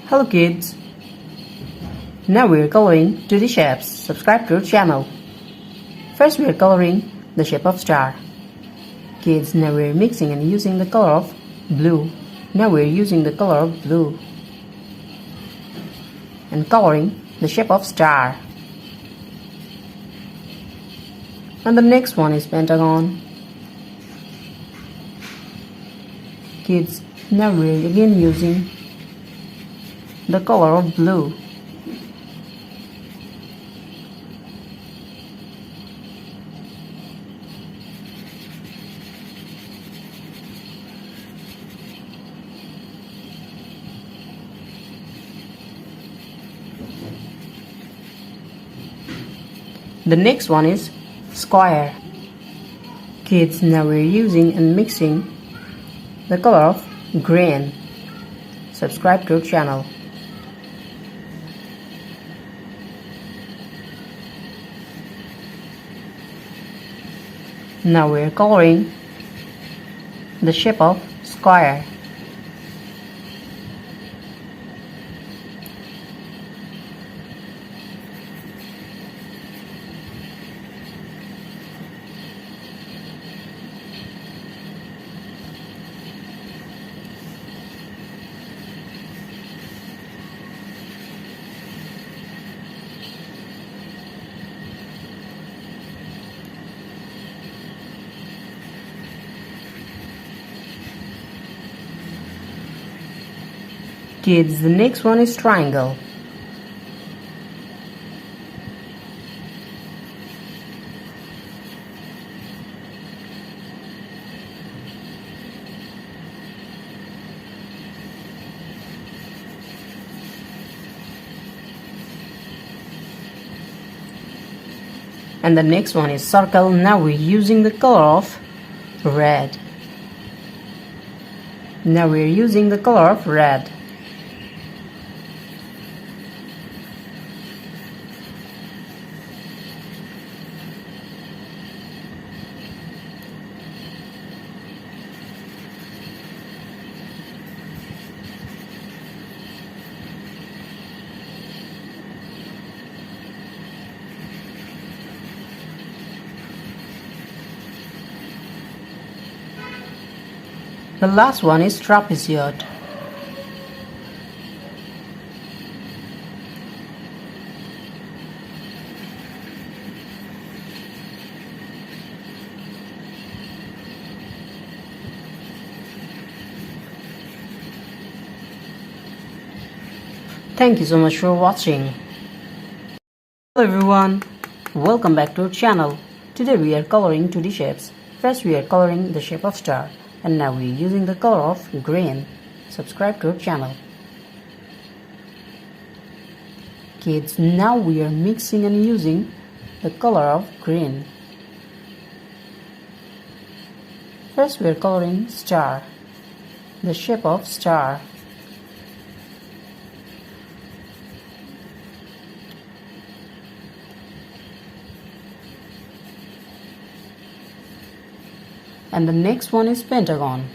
Hello kids, now we are coloring 2D shapes. Subscribe to our channel. First we are coloring the shape of star. Kids, now we are mixing and using the color of blue. Now we are using the color of blue and coloring the shape of star. And the next one is pentagon. Kids, now we are again using the color of blue. The next one is square. Kids, now we're using and mixing the color of green. Subscribe to our channel. Now we're coloring the shape of square. Kids, the next one is triangle. And the next one is circle. Now we're using the color of red. Now we're using the color of red. The last one is trapezoid. Thank you so much for watching. Hello everyone, welcome back to our channel. Today we are coloring 2D shapes. First we are coloring the shape of star. And now we are using the color of green. Subscribe to our channel. Kids, now we are mixing and using the color of green. First we are coloring star, the shape of star. And the next one is pentagon.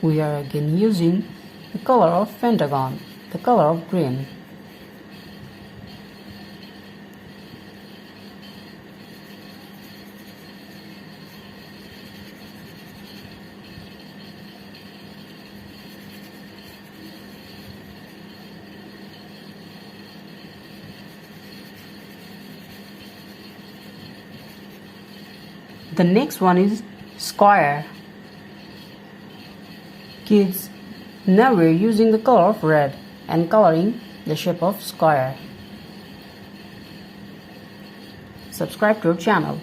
We are again using the color of pentagon, the color of green. The next one is square. Kids, now we're using the color of red and coloring the shape of square. Subscribe to our channel.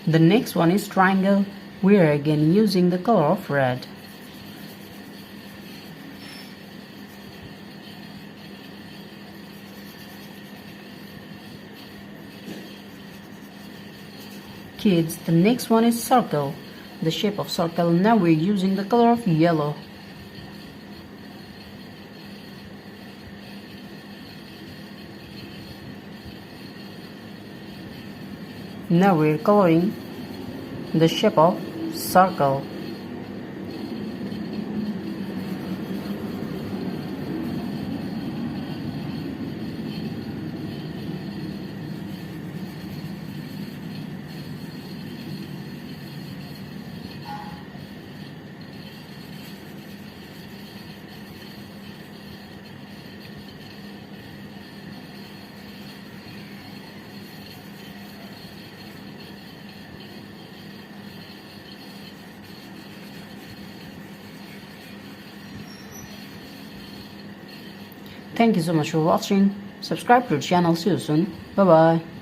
The next one is triangle. We are again using the color of red. Kids, the next one is circle. The shape of circle. Now we're using the color of yellow. Now we're coloring the shape of circle. Thank you so much for watching. Subscribe to the channel. See you soon. Bye bye.